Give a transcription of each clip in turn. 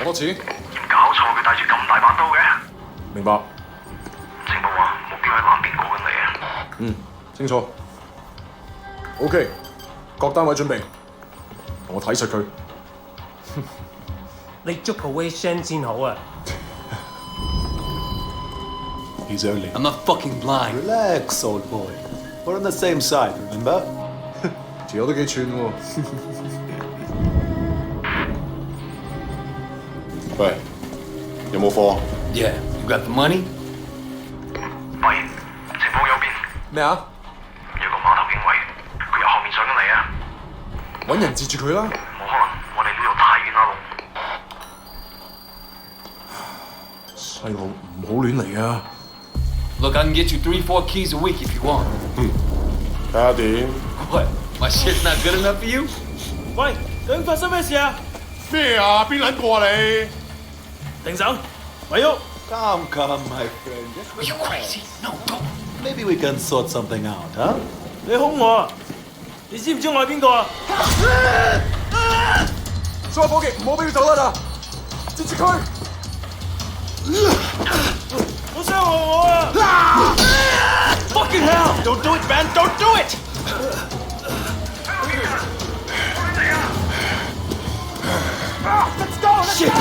講多次。有冇搞錯？佢帶住咁大把刀嘅？明白。情報話目標喺南邊過緊嚟啊。清楚。OK，各單位準備，同我睇實佢。你捉個 Wei Shen 先好啊！ He's early. I'm not fucking blind. Relax, old boy. We're on the same side, remember? 條友都幾串喎。喂，有冇貨？ Yeah, you got the money? 喂，情況有變，咩啊？有個碼頭警衛，佢由後面上緊嚟啊！揾人截住佢啦！冇可能，我哋呢度太遠啦，路。細路唔好亂嚟啊！ Look, I can get you 3-4 keys a week if you want. 睇下點？ What? My shit's not good enough for you? 喂，究竟發生咩事啊？咩啊？邊撚個啊你？停手，咪喐！ Come, my friend. Are you crazy? No, don't. Maybe we can sort something out, huh? 你兇我啊！你知唔知我係邊個啊？所有伙計唔好俾佢走甩啊！截住佢！好傷害我啊 Fucking hell! Don't do it, man! Don't do it! Let's go! Shit!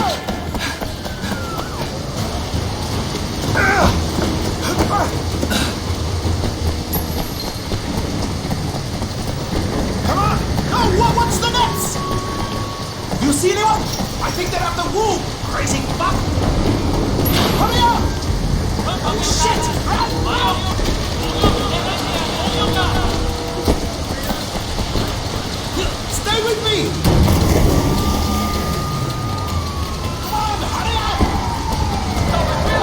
Come on! No, what's the next? You see anyone? I think they're at the wall. Crazy fuck! Hurry up! Oh shit! Stay with me! Come on, hurry up! Come on!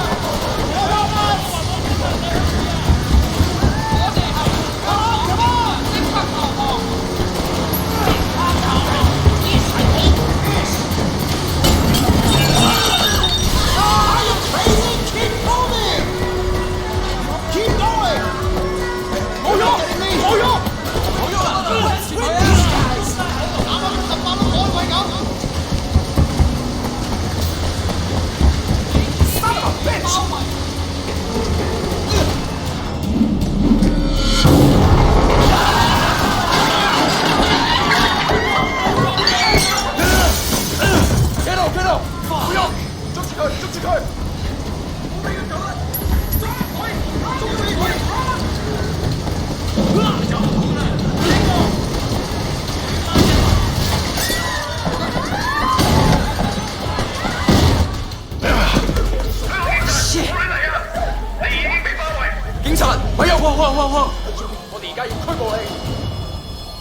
我哋而家要拘捕你。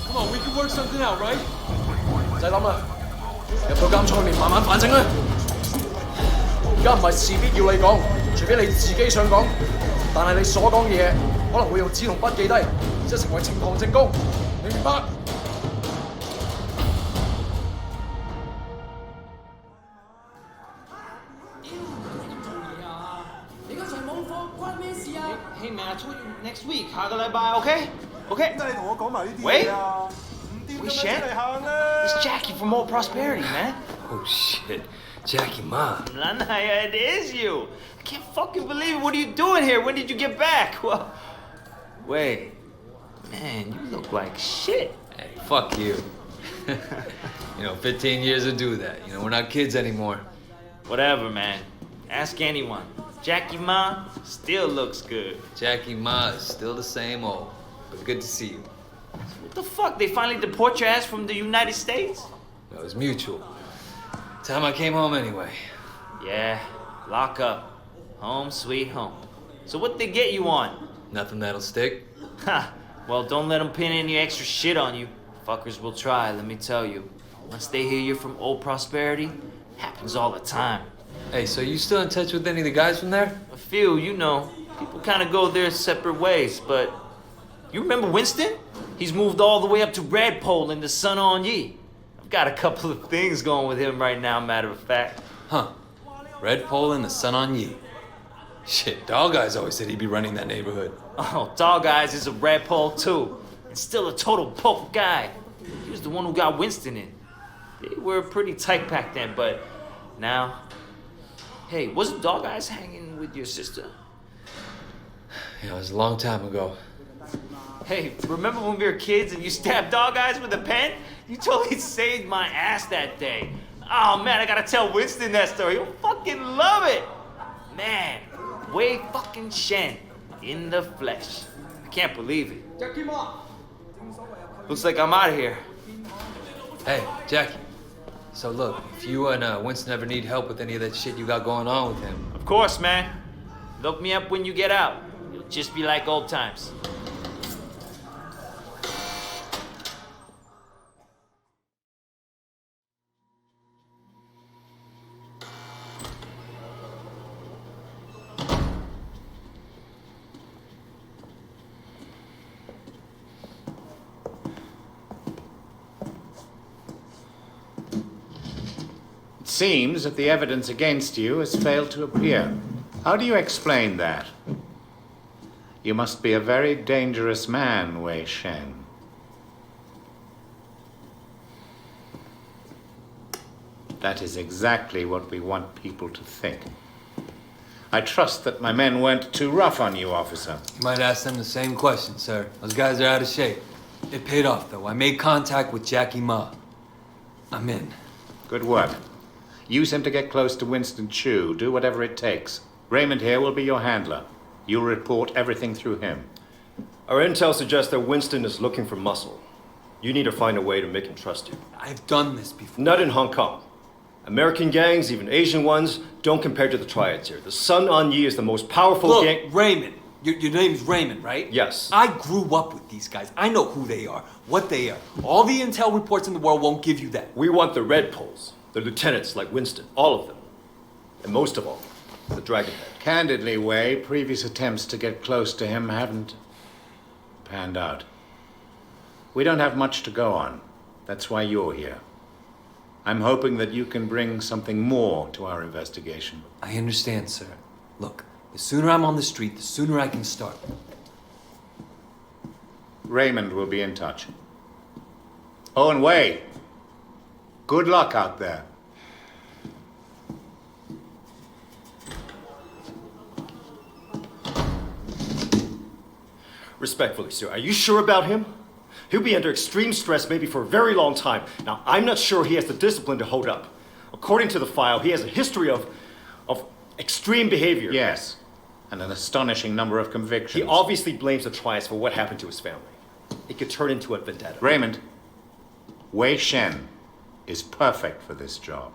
Come on, we can work something out, right？ 唔使諗啦，入到監倉裏面慢慢反省啦。而家唔係事必要你講，除非你自己想講。但係你所講嘅嘢可能會用紙同筆記低，即係成為呈堂證供。你明白？Hey man, I told you next week，下個禮拜 OK？OK？ 點解你同我講埋呢啲喂嘢啊？唔掂咁樣出嚟行啦 It's Jackie from Old Prosperity, man. Oh shit. Jackie Ma. Lanaya, it is you. I can't fucking believe it. What are you doing here? When did you get back? Well, wait. Man, you look like shit. Hey, fuck you. 15 years to do that. We're not kids anymore. Whatever, man. Ask anyone. Jackie Ma still looks good. Jackie Ma is still the same old. But good to see you. What the fuck? They finally deport your ass from the United States? That was mutual. Time I came home anyway. Yeah, lock up. Home sweet home. So what they get you on? Nothing that'll stick. Ha! Well, don't let them pin any extra shit on you. Fuckers will try, let me tell you. Once they hear you're from Old Prosperity, happens all the time. Hey, so you still in touch with any of the guys from there? A few, people kind of go their separate ways, but you remember Winston? He's moved all the way up to Redpole in the Sun On Yi. I've got a couple of things going with him right now, matter of fact. Huh. Redpole and the Sun On Yi. Shit, Dog Eyes always said he'd be running that neighborhood. Oh, Dog Eyes is a Redpole too. And still a total poke guy. He was the one who got Winston in. They were pretty tight back then, but now. Hey, wasn't Dog Eyes hanging with your sister? Yeah, it was a long time ago. Hey, remember when we were kids and you stabbed Dog Eyes with a pen? You totally saved my ass that day. Oh man, I gotta tell Winston that story. He'll fucking love it. Man, Wei fucking Shen in the flesh. I can't believe it. Looks like I'm out of here. Hey, Jackie. So look, if you and Winston ever need help with any of that shit you got going on with him, Of course, man. Look me up when you get out. It'll just be like old times. It seems that the evidence against you has failed to appear. How do you explain that? You must be a very dangerous man, Wei Shen. That is exactly what we want people to think. I trust that my men weren't too rough on you, officer. you might ask them the same question, sir. Those guys are out of shape. It paid off, though. I made contact with Jackie Ma. I'm in. Good work. Use him to get close to Winston Chu. Do whatever it takes. Raymond here will be your handler. You'll report everything through him. Our intel suggests that Winston is looking for muscle. You need to find a way to make him trust you. I've done this before. Not in Hong Kong. American gangs, even Asian ones, don't compare to the triads here. The Sun On Yi is the most powerful Look, gang. Raymond. Your name's Raymond, right? Yes. I grew up with these guys. I know who they are, what they are. All the intel reports in the world won't give you that. We want the Red Poles, the lieutenants like Winston, all of them. And most of all, the Dragonhead. Candidly, Wei, previous attempts to get close to him haven't panned out. We don't have much to go on. That's why you're here. I'm hoping that you can bring something more to our investigation. I understand, sir. Look, the sooner I'm on the street, the sooner I can start. Raymond will be in touch. Oh, and Wei, good luck out there. Respectfully, sir, are you sure about him? He'll be under extreme stress maybe for a very long time. Now, I'm not sure he has the discipline to hold up. According to the file, he has a history of extreme behavior. Yes, and an astonishing number of convictions. He obviously blames the triads for what happened to his family. It could turn into a vendetta. Raymond, Wei Shen is perfect for this job.